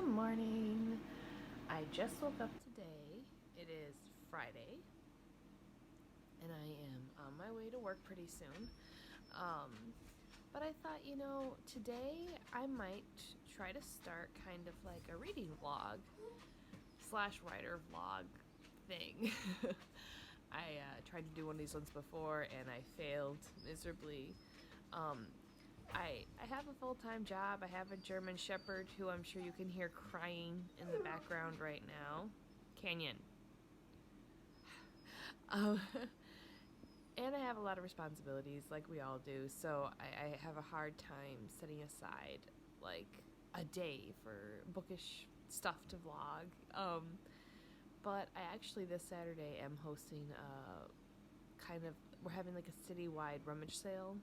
morning. I just woke up today. It is Friday, and I am on my way to work pretty soon. But I thought, today I might try to start kind of like a reading vlog slash writer vlog thing. I tried to do one of these ones before, and I failed miserably. I have a full-time job. I have a German Shepherd who I'm sure you can hear crying in the background right now. Canyon. Um, and I have a lot of responsibilities, like we all do, so I have a hard time setting aside, like, a day for bookish stuff to vlog. But I actually, this Saturday, am hosting we're having like a citywide rummage sale,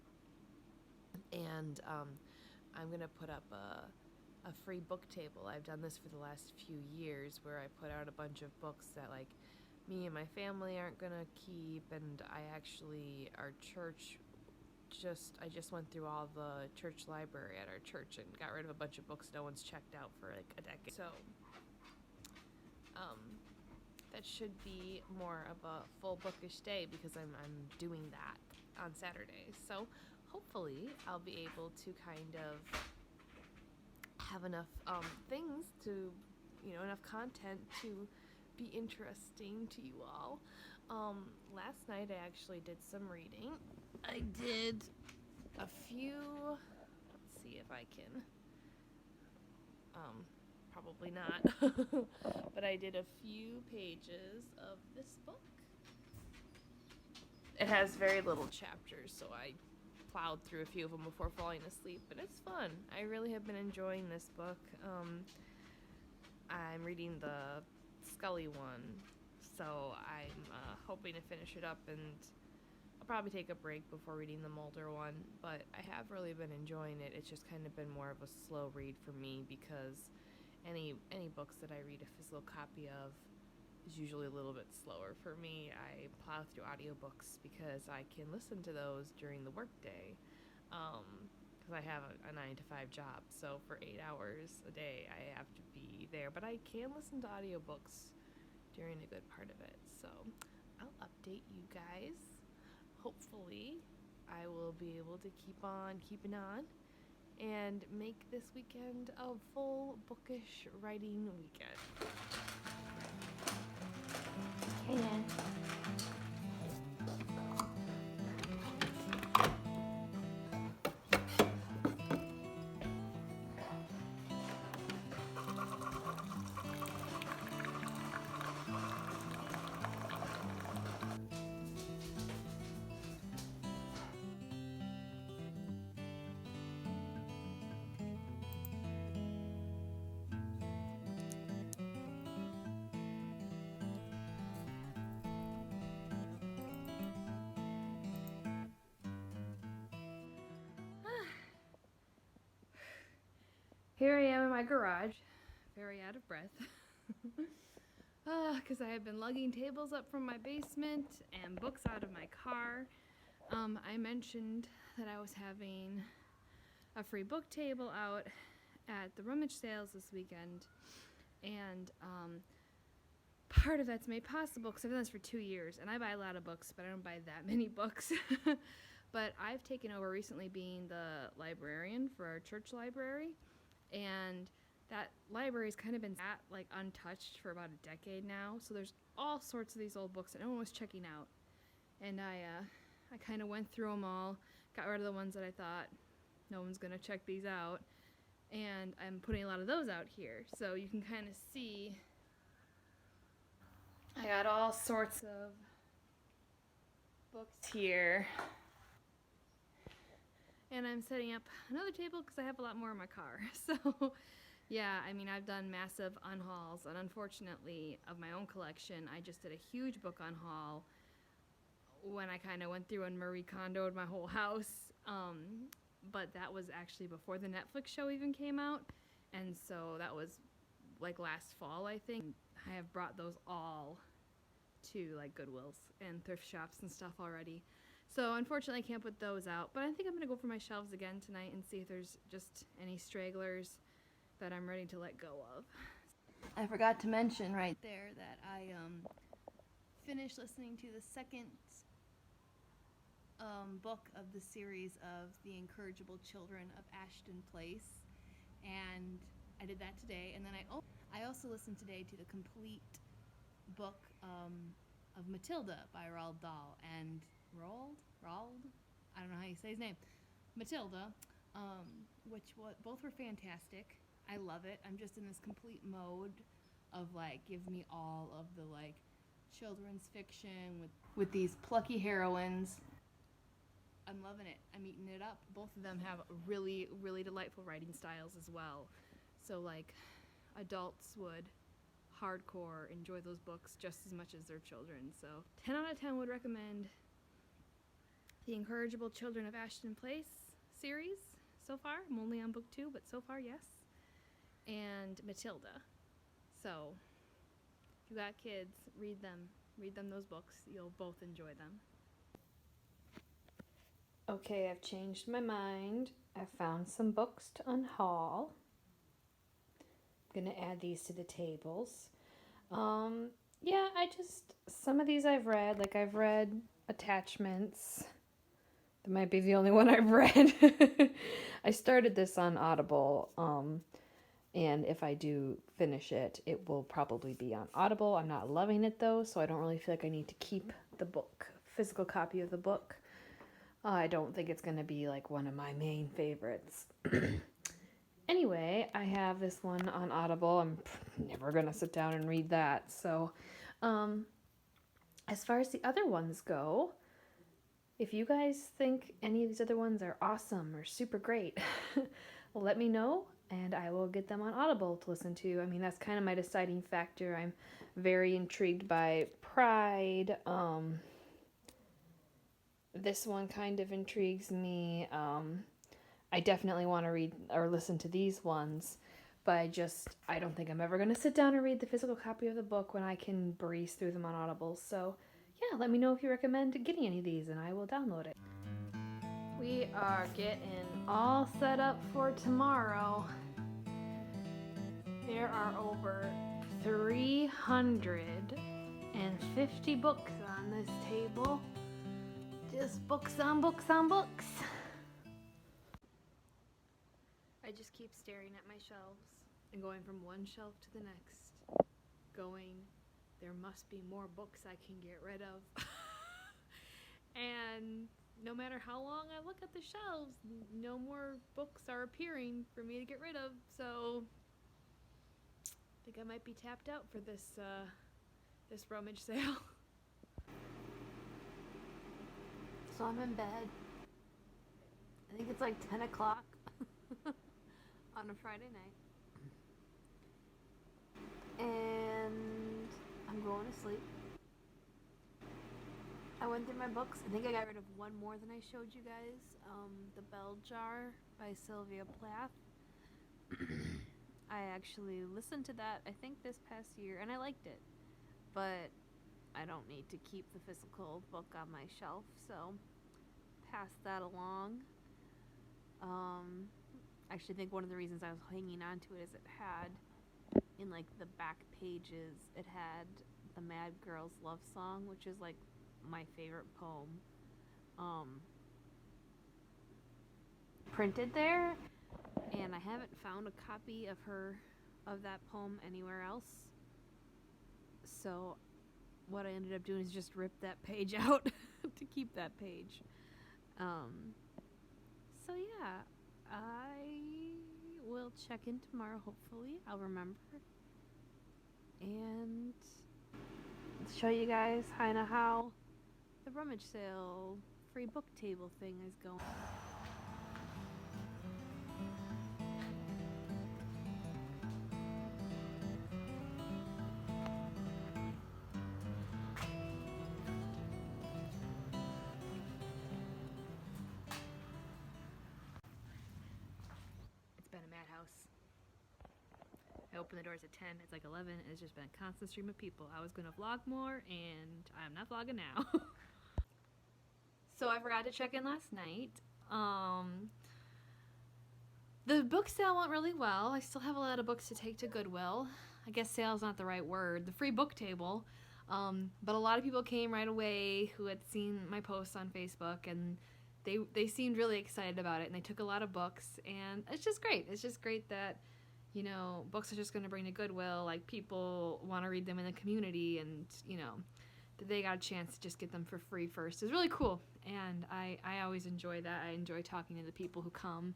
and I'm gonna put up a free book table. I've done this for the last few years, where I put out a bunch of books that like me and my family aren't gonna keep, and our church I just went through all the church library at our church and got rid of a bunch of books no one's checked out for like a decade. So that should be more of a full bookish day because I'm doing that on Saturday. So hopefully I'll be able to kind of have enough things to, enough content to be interesting to you all. Last night I actually did some reading. I did a few, let's see if I can, probably not, but I did a few pages of this book. It has very little chapters, so I plowed through a few of them before falling asleep, but it's fun. I really have been enjoying this book. I'm reading the Scully one, so I'm hoping to finish it up, and I'll probably take a break before reading the Mulder one, but I have really been enjoying it. It's just kind of been more of a slow read for me because any books that I read a physical copy of is usually a little bit slower for me. I plow through audiobooks because I can listen to those during the workday, because I have a 9 to 5 job, so for 8 hours a day I have to be there, but I can listen to audiobooks during a good part of it. So I'll update you guys. Hopefully I will be able to keep on keeping on and make this weekend a full bookish writing weekend. Hey, Nan. Here I am in my garage, very out of breath, because I have been lugging tables up from my basement and books out of my car. I mentioned that I was having a free book table out at the rummage sales this weekend, and part of that's made possible because I've done this for 2 years, and I buy a lot of books, but I don't buy that many books. But I've taken over recently being the librarian for our church library, and that library has kind of been untouched for about a decade now, so there's all sorts of these old books that no one was checking out, and I kind of went through them all, got rid of the ones that I thought no one's gonna check these out, and I'm putting a lot of those out here, so you can kind of see I got all sorts of books here. And I'm setting up another table because I have a lot more in my car. So, yeah, I mean, I've done massive unhauls, and unfortunately, of my own collection, I just did a huge book unhaul when I kind of went through and Marie Kondoed my whole house. But that was actually before the Netflix show even came out, and so that was like last fall, I think. I have brought those all to like Goodwills and thrift shops and stuff already. So unfortunately I can't put those out, but I think I'm going to go for my shelves again tonight and see if there's just any stragglers that I'm ready to let go of. I forgot to mention right there that I finished listening to the second book of the series of The Incorrigible Children of Ashton Place, and I did that today. And then I also listened today to the complete book of Matilda by Roald Dahl and Roald, I don't know how you say his name, Matilda, both were fantastic. I love it. I'm just in this complete mode of like, give me all of the like children's fiction with these plucky heroines. I'm loving it. I'm eating it up. Both of them have really, really delightful writing styles as well. So like, adults would hardcore enjoy those books just as much as their children. So 10 out of 10 would recommend The Incorrigible Children of Ashton Place series so far. I'm only on book 2, but so far, yes. And Matilda. So if you got kids, read them those books. You'll both enjoy them. Okay, I've changed my mind. I found some books to unhaul. I'm gonna add these to the tables. Yeah, some of these I've read. Like, I've read Attachments. That might be the only one I've read. I started this on Audible, and if I do finish it, it will probably be on Audible. I'm not loving it though, so I don't really feel like I need to keep the book, physical copy of the book. I don't think it's going to be like one of my main favorites. Anyway, I have this one on Audible. I'm never going to sit down and read that. So, as far as the other ones go, if you guys think any of these other ones are awesome or super great, let me know and I will get them on Audible to listen to. I mean, that's kind of my deciding factor. I'm very intrigued by Pride. This one kind of intrigues me. I definitely want to read or listen to these ones, but I don't think I'm ever going to sit down and read the physical copy of the book when I can breeze through them on Audible. So yeah, let me know if you recommend getting any of these and I will download it. We are getting all set up for tomorrow. There are over 350 books on this table. Just books on books on books. I just keep staring at my shelves and going from one shelf to the next, going, there must be more books I can get rid of. And no matter how long I look at the shelves, no more books are appearing for me to get rid of. So I think I might be tapped out for this rummage sale. So I'm in bed. I think it's like 10 o'clock on a Friday night. And I'm going to sleep. I went through my books. I think I got rid of one more than I showed you guys. The Bell Jar by Sylvia Plath. I actually listened to that, I think, this past year, and I liked it. But I don't need to keep the physical book on my shelf, so pass that along. I actually think one of the reasons I was hanging on to it is it had, in like the back pages, it had the Mad Girl's Love Song, which is like my favorite poem, printed there, and I haven't found a copy of that poem anywhere else. So what I ended up doing is just rip that page out to keep that page. So yeah, I will check in tomorrow, hopefully. I'll remember. And show you guys kind of how the rummage sale free book table thing is going. It's been a madhouse. I opened the doors at 10, it's like 11, and it's just been a constant stream of people. I was going to vlog more, and I'm not vlogging now. So I forgot to check in last night. The book sale went really well. I still have a lot of books to take to Goodwill. I guess sale's not the right word. The free book table. But a lot of people came right away who had seen my posts on Facebook, and they seemed really excited about it, and they took a lot of books, and it's just great. It's just great that, you know, books are just going to bring to Goodwill. Like, people want to read them in the community, and, you know, that they got a chance to just get them for free first. It's really cool, and I always enjoy that. I enjoy talking to the people who come.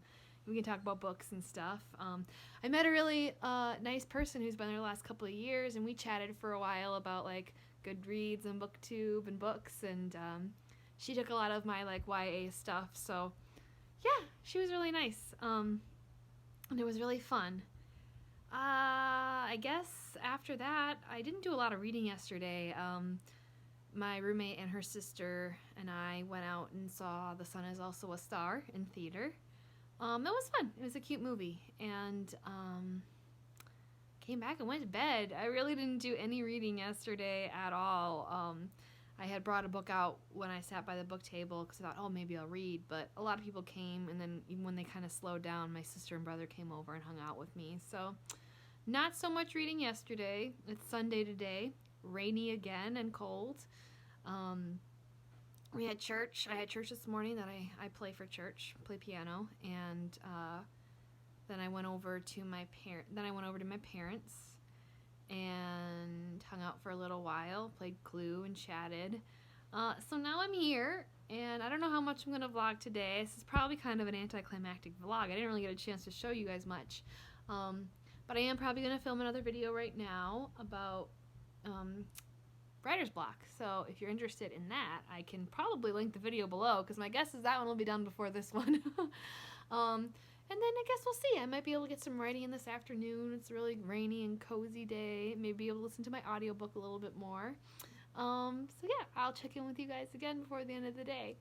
We can talk about books and stuff. I met a really nice person who's been there the last couple of years, and we chatted for a while about, like, Goodreads and BookTube and books, and she took a lot of my, like, YA stuff, so yeah, she was really nice, and it was really fun. I guess after that, I didn't do a lot of reading yesterday. My roommate and her sister and I went out and saw The Sun Is Also a Star in theater. It was fun. It was a cute movie, and came back and went to bed. I really didn't do any reading yesterday at all. I had brought a book out when I sat by the book table because I thought, oh, maybe I'll read, but a lot of people came, and then even when they kind of slowed down, my sister and brother came over and hung out with me. So not so much reading yesterday. It's Sunday today, rainy again and cold. We had church. I had church this morning that I play for church, play piano, and then I went over to my parents and hung out for a little while, played Clue and chatted. So now I'm here, and I don't know how much I'm gonna vlog today. This is probably kind of an anticlimactic vlog. I didn't really get a chance to show you guys much, but I am probably gonna film another video right now about writer's block. So if you're interested in that, I can probably link the video below, because my guess is that one will be done before this one. And then I guess we'll see. I might be able to get some writing in this afternoon. It's a really rainy and cozy day. Maybe be able to listen to my audiobook a little bit more. So yeah, I'll check in with you guys again before the end of the day.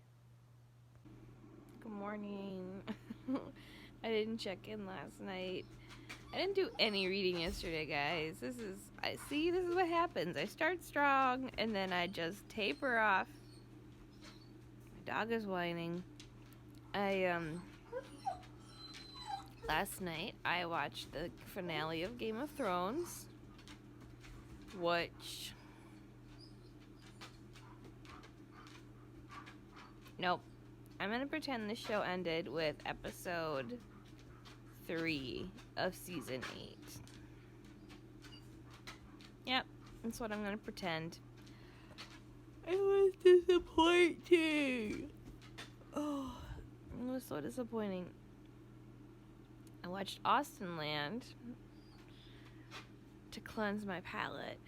Good morning. I didn't check in last night. I didn't do any reading yesterday, guys. This is what happens. I start strong, and then I just taper off. My dog is whining. Last night, I watched the finale of Game of Thrones, which... Nope. I'm gonna pretend the show ended with episode 3 of season 8. Yep, that's what I'm gonna pretend. It was disappointing. Oh, it was so disappointing. I watched Austenland to cleanse my palate.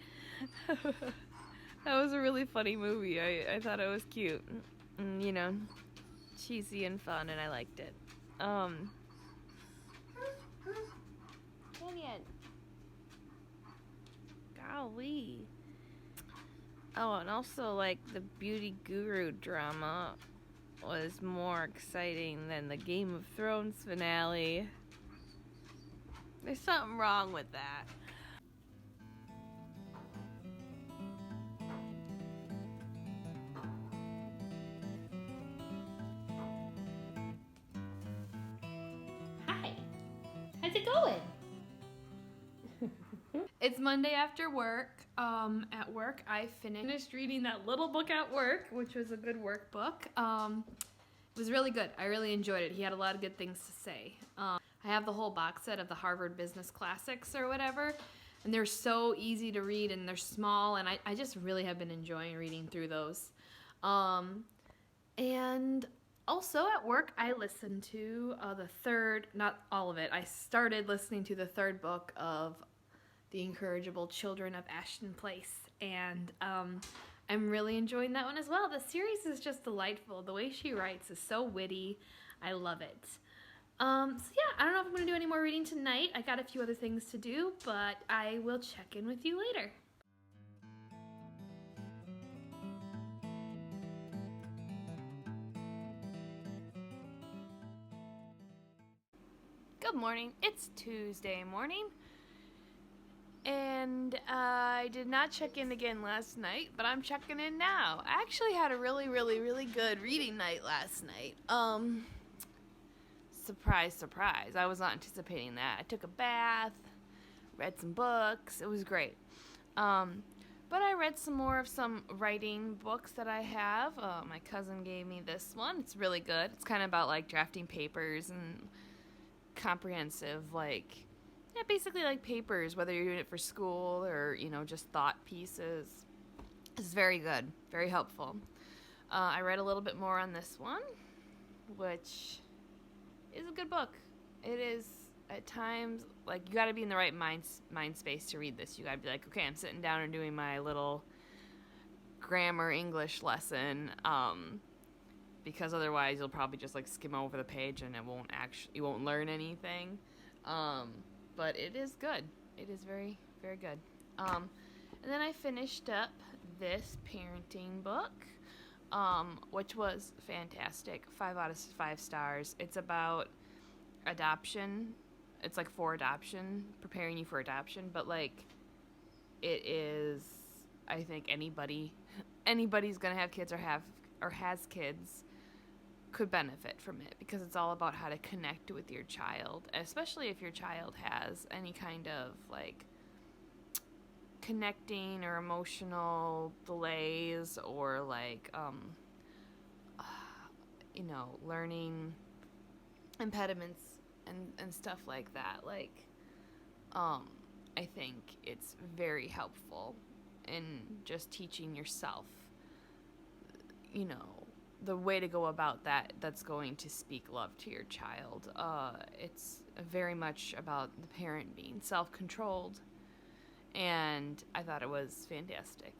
That was a really funny movie. I thought it was cute. And, you know, cheesy and fun, and I liked it. Canyon. Golly. Oh, and also, like, the Beauty Guru drama was more exciting than the Game of Thrones finale. There's something wrong with that. Hi. How's it going? It's Monday after work. At work, I finished reading that little book at work, which was a good workbook. It was really good. I really enjoyed it. He had a lot of good things to say. I have the whole box set of the Harvard Business Classics or whatever, and they're so easy to read, and they're small, and I just really have been enjoying reading through those. And also at work, I listened to the third, not all of it, I started listening to the third book of The Incorrigible Children of Ashton Place, and I'm really enjoying that one as well. The series is just delightful. The way she writes is so witty. I love it. So yeah, I don't know if I'm going to do any more reading tonight. I got a few other things to do, but I will check in with you later. Good morning. It's Tuesday morning. And I did not check in again last night, but I'm checking in now. I actually had a really good reading night last night. surprise, surprise. I was not anticipating that. I took a bath, read some books. It was great. But I read some more of some writing books that I have. My cousin gave me this one. It's really good. It's kind of about like drafting papers and comprehensive, like, yeah, basically like papers, whether you're doing it for school or, just thought pieces. It's very good, very helpful. I read a little bit more on this one, which is a good book. It is at times, like, you got to be in the right mind space to read this. You got to be like, okay, I'm sitting down and doing my little grammar English lesson, because otherwise you'll probably just like skim over the page and you won't learn anything. But it is good. It is very, very good. And then I finished up this parenting book, which was fantastic. 5 out of 5 stars. It's about adoption. It's like for adoption, preparing you for adoption, but like it is, I think anybody's gonna have kids or has kids could benefit from it, because it's all about how to connect with your child, especially if your child has any kind of like connecting or emotional delays or like learning impediments and stuff like that. Like I think it's very helpful in just teaching yourself the way to go about that's going to speak love to your child. It's very much about the parent being self-controlled, and I thought it was fantastic.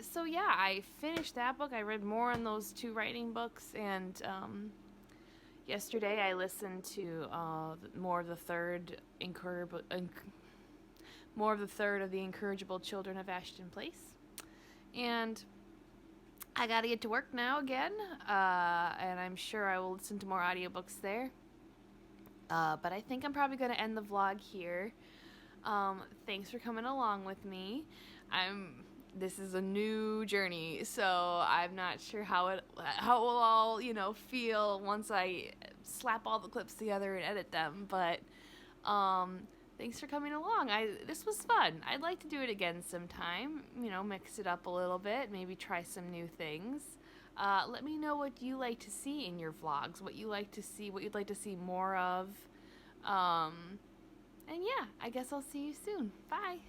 So yeah, I finished that book. I read more on those 2 writing books, and yesterday I listened to more of the third of the Incorrigible Children of Ashton Place, and I gotta get to work now again, and I'm sure I will listen to more audiobooks there. But I think I'm probably going to end the vlog here. Thanks for coming along with me. This is a new journey, so I'm not sure how it will all, feel once I slap all the clips together and edit them. But thanks for coming along. This was fun. I'd like to do it again sometime. Mix it up a little bit. Maybe try some new things. Let me know what you like to see in your vlogs. What you'd like to see more of. And yeah, I guess I'll see you soon. Bye.